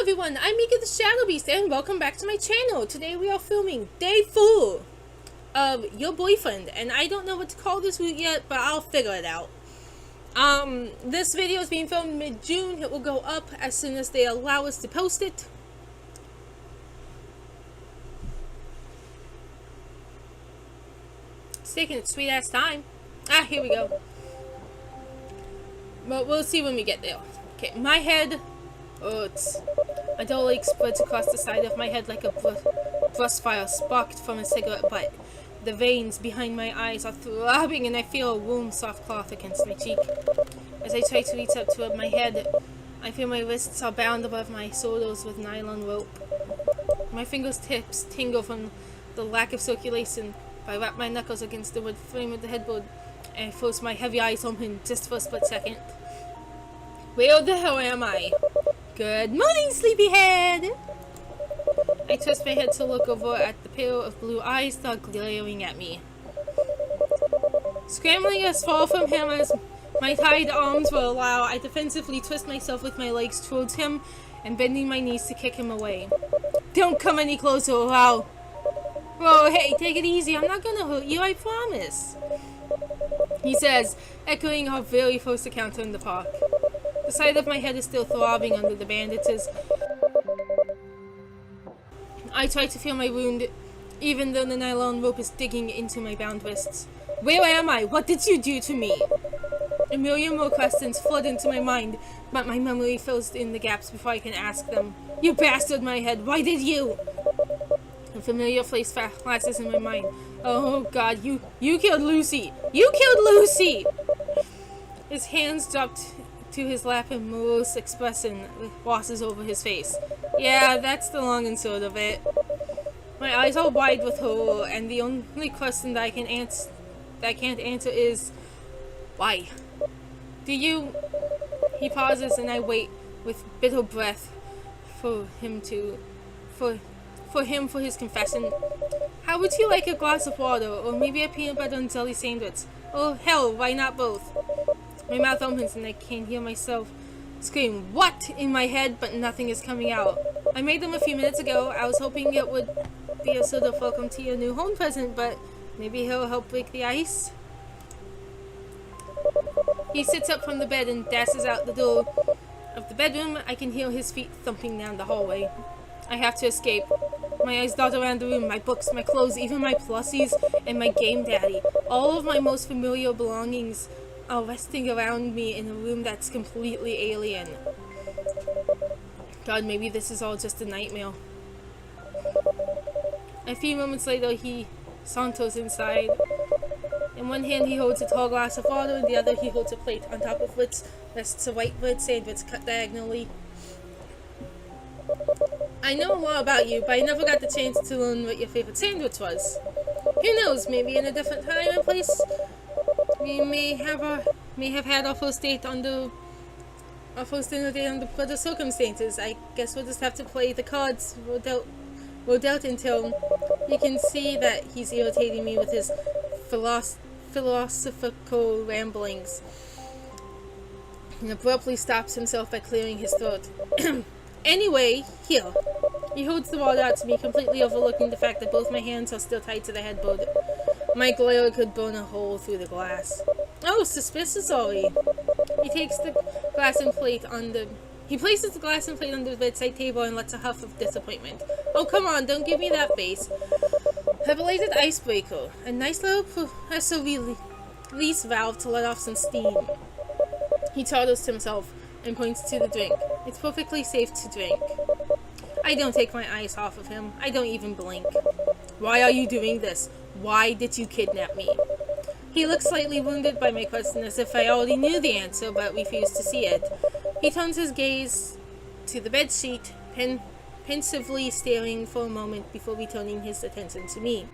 Hello everyone, I'm Mika the Shadowbeast and welcome back to my channel. Today we are filming day 4 of Your Boyfriend, and I don't know what to call this route yet, but I'll figure it out. This video is being filmed mid-June. It will go up as soon as they allow us to post it. It's taking its sweet ass time. Here we go. But we'll see when we get there. Okay, my head hurts. A dull ache spreads across the side of my head like a brush fire sparked from a cigarette butt. The veins behind my eyes are throbbing and I feel a warm, soft cloth against my cheek. As I try to reach up toward my head, I feel my wrists are bound above my shoulders with nylon rope. My fingertips tingle from the lack of circulation. I wrap my knuckles against the wood frame of the headboard and force my heavy eyes open just for a split second. Where the hell am I? Good morning, sleepyhead! I twist my head to look over at the pair of blue eyes that are glaring at me. Scrambling as far from him as my tied arms will allow, I defensively twist myself with my legs towards him and bending my knees to kick him away. Don't come any closer, or I'll... Whoa, hey, take it easy. I'm not gonna hurt you, I promise. He says, echoing our very first encounter in the park. The side of my head is still throbbing under the bandages. I try to feel my wound, even though the nylon rope is digging into my bound wrists. Where am I? What did you do to me? A million more questions flood into my mind, but my memory fills in the gaps before I can ask them. You bastard, my head, why did you? A familiar face flashes in my mind. Oh god, you killed Lucy! You killed Lucy! His hands dropped to his lap and morose expression washes over his face. Yeah, that's the long and short of it. My eyes are wide with horror, and the only question that I can't answer is, why? Do you... He pauses and I wait with bitter breath for his confession. How would you like a glass of water, or maybe a peanut butter and jelly sandwich? Oh hell, why not both? My mouth opens and I can hear myself scream, what? In my head, but nothing is coming out. I made them a few minutes ago. I was hoping it would be a sort of welcome to your new home present, but maybe he'll help break the ice. He sits up from the bed and dashes out the door of the bedroom. I can hear his feet thumping down the hallway. I have to escape. My eyes dart around the room, my books, my clothes, even my plushies, and my game daddy. All of my most familiar belongings are resting around me in a room that's completely alien. God, maybe this is all just a nightmare. A few moments later, he saunters inside. In one hand, he holds a tall glass of water, and the other he holds a plate, on top of which rests a white bread sandwich cut diagonally. I know a lot about you, but I never got the chance to learn what your favorite sandwich was. Who knows, maybe in a different time and place, we may have had our first dinner date under better circumstances. I guess we'll just have to play the cards we're dealt until you can see that he's irritating me with his philosophical ramblings. And abruptly stops himself by clearing his throat. Anyway, here. He holds the water out to me, completely overlooking the fact that both my hands are still tied to the headboard. My glare could burn a hole through the glass. Oh, suspiciously. He places the glass and plate on the bedside table and lets a huff of disappointment. Oh, come on, don't give me that face. A belated icebreaker. A nice little pressure release valve to let off some steam. He totters to himself and points to the drink. It's perfectly safe to drink. I don't take my eyes off of him. I don't even blink. Why are you doing this? Why did you kidnap me? He looks slightly wounded by my question, as if I already knew the answer, but refused to see it. He turns his gaze to the bedsheet, pensively staring for a moment before returning his attention to me.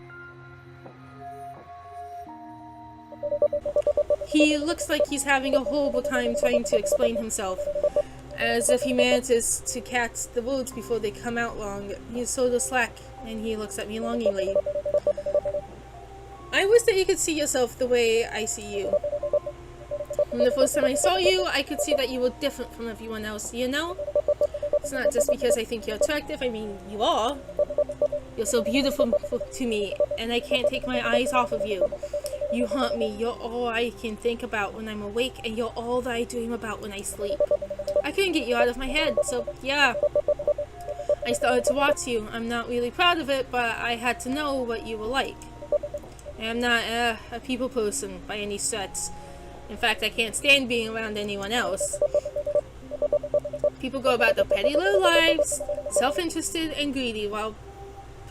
He looks like he's having a horrible time trying to explain himself, as if he manages to catch the words before they come out wrong. He's sort of slack, and he looks at me longingly. I wish that you could see yourself the way I see you. From the first time I saw you, I could see that you were different from everyone else, you know? It's not just because I think you're attractive. I mean, you are. You're so beautiful to me, and I can't take my eyes off of you. You haunt me. You're all I can think about when I'm awake, and you're all that I dream about when I sleep. I couldn't get you out of my head, so yeah. I started to watch you. I'm not really proud of it, but I had to know what you were like. I'm not a people person by any stretch. In fact, I can't stand being around anyone else. People go about their petty little lives, self-interested and greedy, while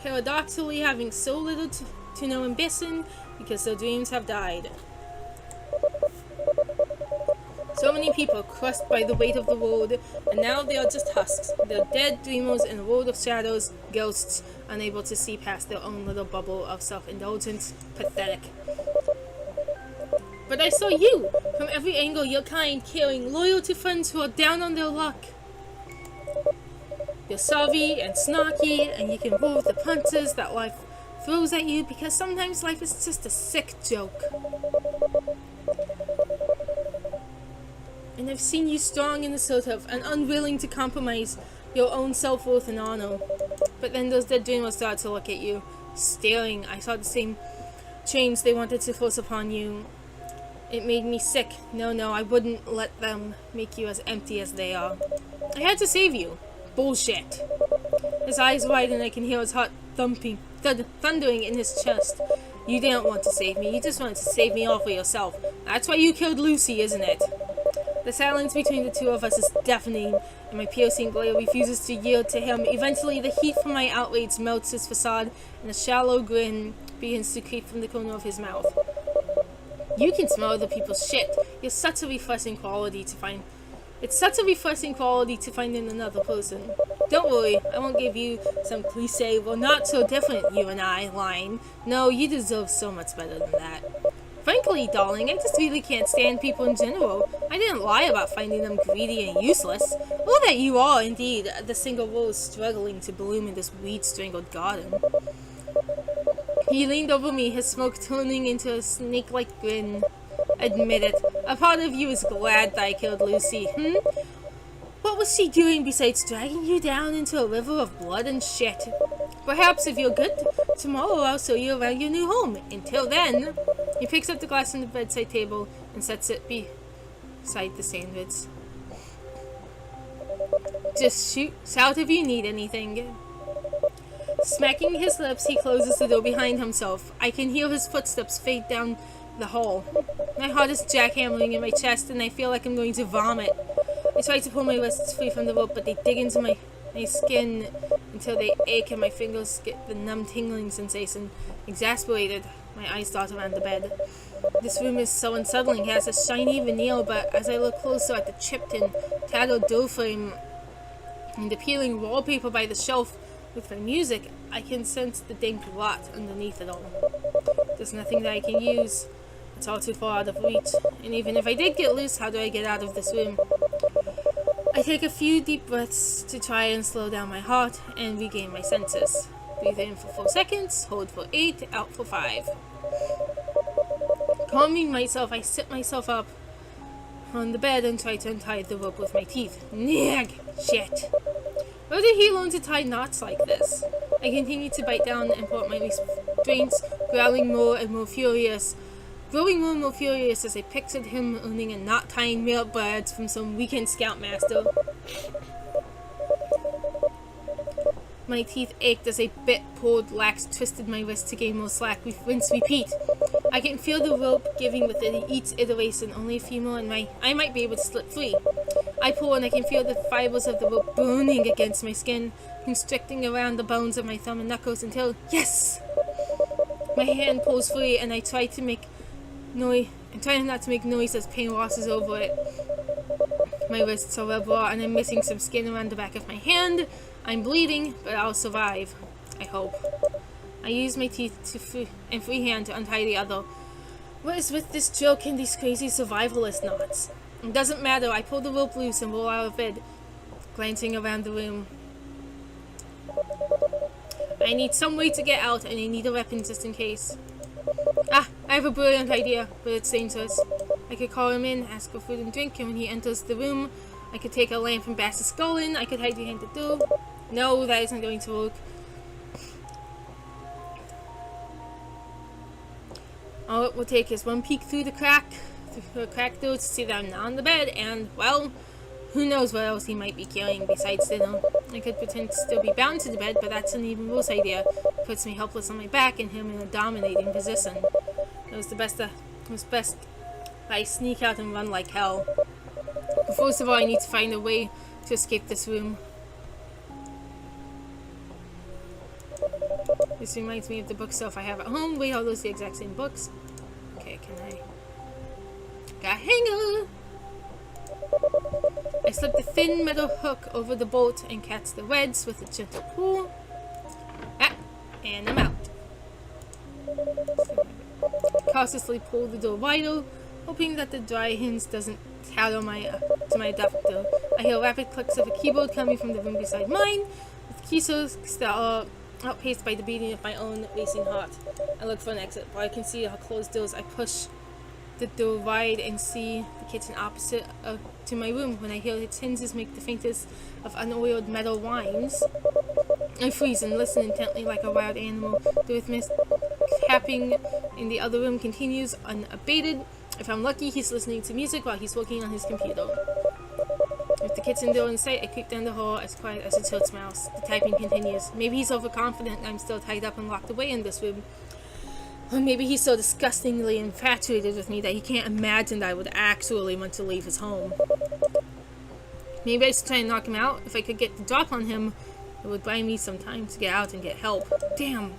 paradoxically having so little to no ambition because their dreams have died. So many people crushed by the weight of the world, and now they are just husks. They're dead dreamers in a world of shadows, ghosts, unable to see past their own little bubble of self-indulgence. Pathetic. But I saw you! From every angle, you're kind, caring, loyal to friends who are down on their luck. You're savvy and snarky, and you can roll with the punches that life throws at you, because sometimes life is just a sick joke. And I've seen you strong and assertive and unwilling to compromise your own self-worth and honor. But then those dead dreamers started to look at you, staring. I saw the same chains they wanted to force upon you. It made me sick. No, I wouldn't let them make you as empty as they are. I had to save you. Bullshit. His eyes widen and I can hear his heart thundering in his chest. You didn't want to save me. You just wanted to save me all for yourself. That's why you killed Lucy, isn't it? The silence between the two of us is deafening, and my piercing glare refuses to yield to him. Eventually, the heat from my outrage melts his facade, and a shallow grin begins to creep from the corner of his mouth. You can smell other people's shit. It's such a refreshing quality to find in another person. Don't worry, I won't give you some cliche, well, not so different, you and I line. No, you deserve so much better than that. Frankly, darling, I just really can't stand people in general. I didn't lie about finding them greedy and useless. Or that you are, indeed, the single rose struggling to bloom in this weed-strangled garden. He leaned over me, his smoke turning into a snake-like grin. Admit it, a part of you is glad that I killed Lucy, What was she doing besides dragging you down into a river of blood and shit? Perhaps if you're good, tomorrow I'll show you around your new home. Until then... He picks up the glass on the bedside table and sets it beside the sandwich. Just shout if you need anything. Smacking his lips, he closes the door behind himself. I can hear his footsteps fade down the hall. My heart is jackhammering in my chest and I feel like I'm going to vomit. I try to pull my wrists free from the rope, but they dig into my skin until they ache and my fingers get the numb tingling sensation. Exasperated, my eyes dart around the bed. This room is so unsettling. It has a shiny veneer, but as I look closer at the chipped and tattered door frame and the peeling wallpaper by the shelf with my music, I can sense the dank rot underneath it all. There's nothing that I can use. It's all too far out of reach. And even if I did get loose, how do I get out of this room? I take a few deep breaths to try and slow down my heart and regain my senses. Breathe in for 4 seconds, hold for 8, out for 5. Calming myself, I sit myself up on the bed and try to untie the rope with my teeth. Nag! Shit! Where did he learn to tie knots like this? I continue to bite down and pull up my restraints, growing more and more furious as I pictured him owning a knot-tying male birds from some weekend scoutmaster. My teeth ached as a bit pulled, lax, twisted my wrist to gain more slack. Rinse, repeat. I can feel the rope giving with each iteration. Only a few more and I might be able to slip free. I pull and I can feel the fibers of the rope burning against my skin, constricting around the bones of my thumb and knuckles until, yes! My hand pulls free and I try to make noise. I'm trying not to make noise as pain washes over it. My wrists are red raw and I'm missing some skin around the back of my hand. I'm bleeding, but I'll survive. I hope. I use my teeth and free hand to untie the other. What is with this joke and these crazy survivalist knots? It doesn't matter. I pull the rope loose and roll out of bed, glancing around the room. I need some way to get out, and I need a weapon just in case. I have a brilliant idea, but it's dangerous. I could call him in, ask for food and drink, and when he enters the room, I could take a lamp from Bass's skull in. I could hide behind the door. No, that isn't going to work. All it will take is one peek through the crack door to see that I'm not on the bed, and, well, who knows what else he might be carrying besides dinner. I could pretend to still be bound to the bed, but that's an even worse idea. It puts me helpless on my back and him in a dominating position. It was best that I sneak out and run like hell. But first of all, I need to find a way to escape this room. This reminds me of the bookshelf I have at home. Wait, are those the exact same books? Okay, can I... Got a hanger! I slip the thin metal hook over the bolt and catch the threads with a gentle pull. And I'm out. Cautiously pull the door wider, hoping that the dry hinge doesn't tattle to my adapter. I hear rapid clicks of a keyboard coming from the room beside mine, with keystrokes that are outpaced by the beating of my own racing heart. I look for an exit, but I can see how closed doors. I push the door wide and see the kitchen opposite to my room. When I hear its hinges make the faintest of unoiled metal whines, I freeze and listen intently like a wild animal. The rhythmic tapping in the other room continues unabated. If I'm lucky, he's listening to music while he's working on his computer. With the kitchen door in sight, I creep down the hall as quiet as a church mouse. The typing continues. Maybe he's overconfident I'm still tied up and locked away in this room. Or maybe he's so disgustingly infatuated with me that he can't imagine that I would actually want to leave his home. Maybe I should try and knock him out. If I could get the drop on him, it would buy me some time to get out and get help. Damn,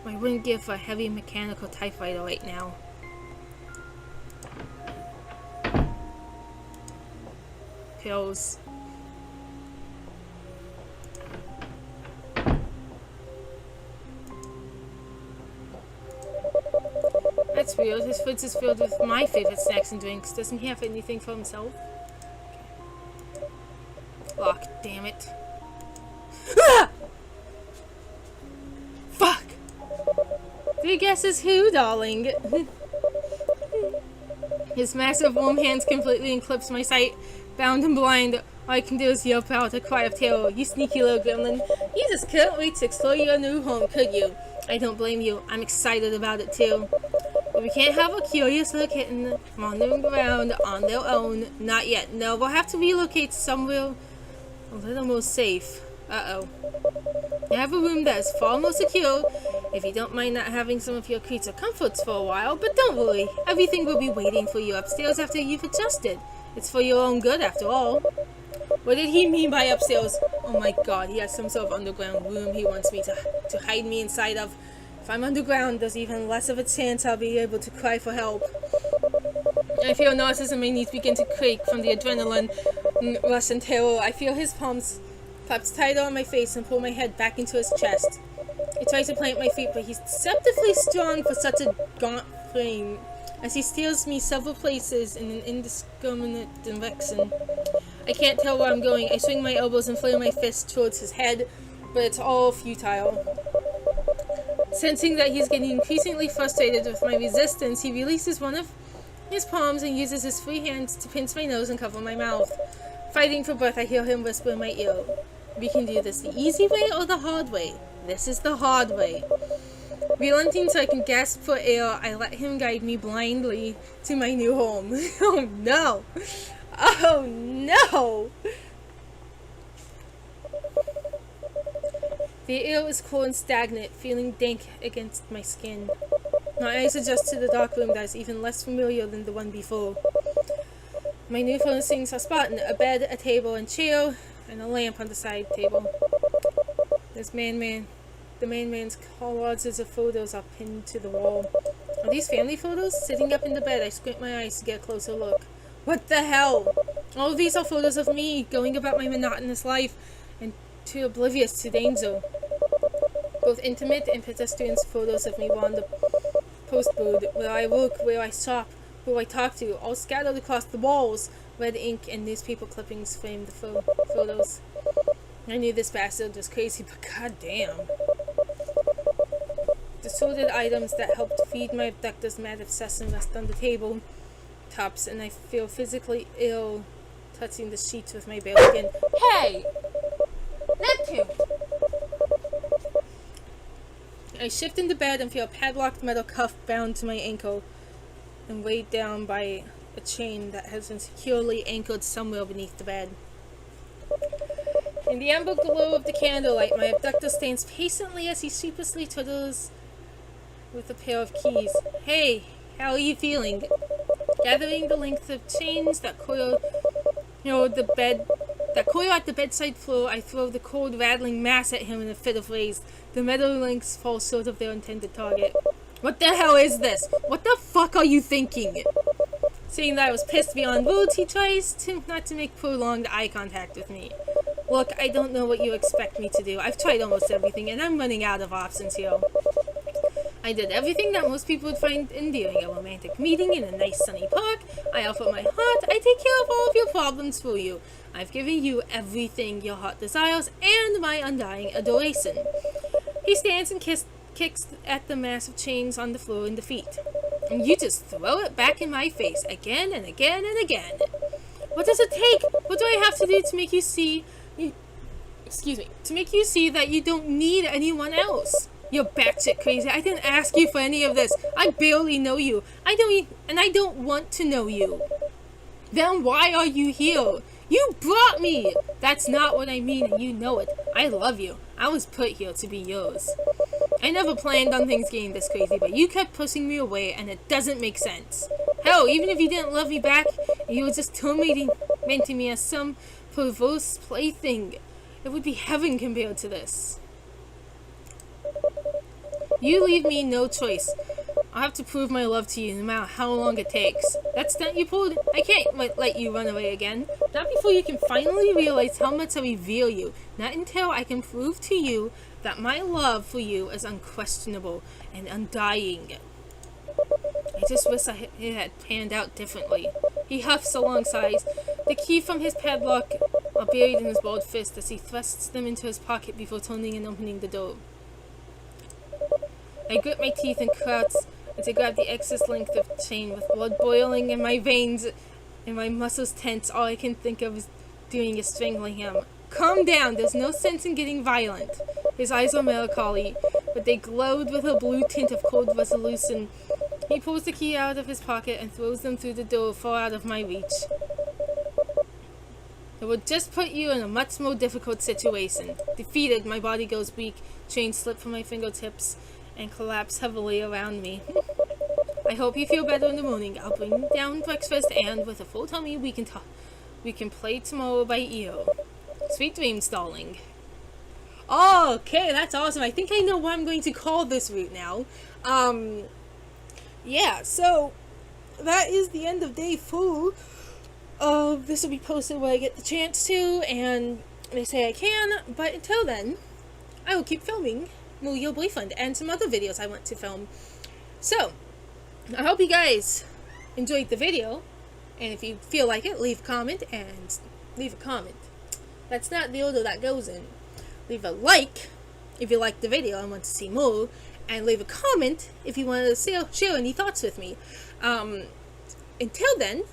I wouldn't give for a heavy mechanical typewriter right now. Pills. That's weird. His fridge is filled with my favorite snacks and drinks. Doesn't he have anything for himself? Lock, damn it. Ah! Fuck! Three guesses who, darling? His massive warm hands completely eclipse my sight. Bound and blind, all I can do is yelp out a cry of terror. You sneaky little gremlin. You just couldn't wait to explore your new home, could you? I don't blame you. I'm excited about it too. But we can't have a curious little kitten wandering around on their own. Not yet. No, we'll have to relocate somewhere a little more safe. Uh-oh. I have a room that is far more secure, if you don't mind not having some of your creature comforts for a while. But don't worry, everything will be waiting for you upstairs after you've adjusted. It's for your own good, after all. What did he mean by upstairs? Oh my god, he has some sort of underground room he wants me to hide me inside of. If I'm underground, there's even less of a chance I'll be able to cry for help. I feel nauseous and my knees begin to quake from the adrenaline rush and terror. I feel his palms clapped tighter on my face and pull my head back into his chest. I try to plant my feet, but he's deceptively strong for such a gaunt frame, as he steers me several places in an indiscriminate direction. I can't tell where I'm going. I swing my elbows and flare my fists towards his head, but it's all futile. Sensing that he's getting increasingly frustrated with my resistance, he releases one of his palms and uses his free hands to pinch my nose and cover my mouth. Fighting for breath, I hear him whisper in my ear. We can do this the easy way or the hard way. This is the hard way. Relenting so I can gasp for air, I let him guide me blindly to my new home. Oh no! Oh no! The air is cool and stagnant, feeling dank against my skin. My eyes adjust to the dark room that is even less familiar than the one before. My new furnishings are Spartan: a bed, a table and chair, and a lamp on the side table. The main man's collages of photos are pinned to the wall. Are these family photos? Sitting up in the bed, I squint my eyes to get a closer look. What the hell? All of these are photos of me, going about my monotonous life, and too oblivious to danger. Both intimate and pedestrian photos of me while on the postboard, where I work, where I shop, who I talk to, all scattered across the walls. Red ink and newspaper clippings framed the photos. I knew this bastard was crazy, but goddamn. The sorted items that helped feed my abductor's mad obsession rest on the table tops, and I feel physically ill touching the sheets with my bare skin. Hey! Neptune! I shift into bed and feel a padlocked metal cuff bound to my ankle and weighed down by a chain that has been securely anchored somewhere beneath the bed. In the amber glow of the candlelight, my abductor stands patiently as he sheepishly twiddles with a pair of keys. Hey, how are you feeling? Gathering the length of chains that coil, at the bedside floor, I throw the cold, rattling mass at him in a fit of rage. The metal links fall short of their intended target. What the hell is this? What the fuck are you thinking? Seeing that I was pissed beyond words, he tries not to make prolonged eye contact with me. Look, I don't know what you expect me to do. I've tried almost everything, and I'm running out of options here. I did everything that most people would find endearing. A romantic meeting in a nice sunny park. I offer my heart. I take care of all of your problems for you. I've given you everything your heart desires and my undying adoration. He stands and kicks at the massive chains on the floor in defeat. And you just throw it back in my face again and again and again. What does it take? What do I have to do to make you see... to make you see that you don't need anyone else? You're batshit crazy. I didn't ask you for any of this. I barely know you. I don't want to know you. Then why are you here? You brought me! That's not what I mean, and you know it. I love you. I was put here to be yours. I never planned on things getting this crazy, but you kept pushing me away, and it doesn't make sense. Hell, even if you didn't love me back, and you were just tormenting me as some perverse plaything, it would be heaven compared to this. You leave me no choice. I'll have to prove my love to you no matter how long it takes. That stunt you pulled, I can't let you run away again. Not before you can finally realize how much I revere you. Not until I can prove to you that my love for you is unquestionable and undying. I just wish it had panned out differently. He huffs a long sighs. The key from his padlock are buried in his bald fist as he thrusts them into his pocket before turning and opening the door. I grit my teeth and crouch to grab the excess length of chain. With blood boiling in my veins and my muscles tense, all I can think of doing is strangling him. Calm down, there's no sense in getting violent. His eyes are melancholy, but they glowed with a blue tint of cold resolution. He pulls the key out of his pocket and throws them through the door far out of my reach. It would just put you in a much more difficult situation. Defeated, my body goes weak, chains slip from my fingertips and collapse heavily around me. I hope you feel better in the morning. I'll bring down breakfast, and with a full tummy, we can play tomorrow by ear. Sweet dreams, darling. Okay, that's awesome. I think I know what I'm going to call this route now. Yeah, so that is the end of day 4. This will be posted when I get the chance to, and they say I can, but until then, I will keep filming Move Your Boyfriend and some other videos I want to film. So, I hope you guys enjoyed the video, and if you feel like it, leave a comment, and leave a comment. That's not the order that goes in. Leave a like if you liked the video and want to see more, and leave a comment if you want to share any thoughts with me. Until then,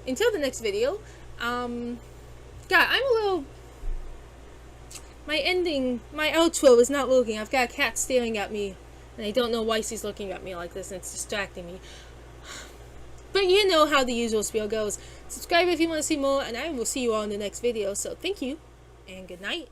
until the next video, God, I'm a little... My outro is not working. I've got a cat staring at me, and I don't know why she's looking at me like this, and it's distracting me. But you know how the usual spiel goes. Subscribe if you want to see more, and I will see you all in the next video. So thank you, and good night.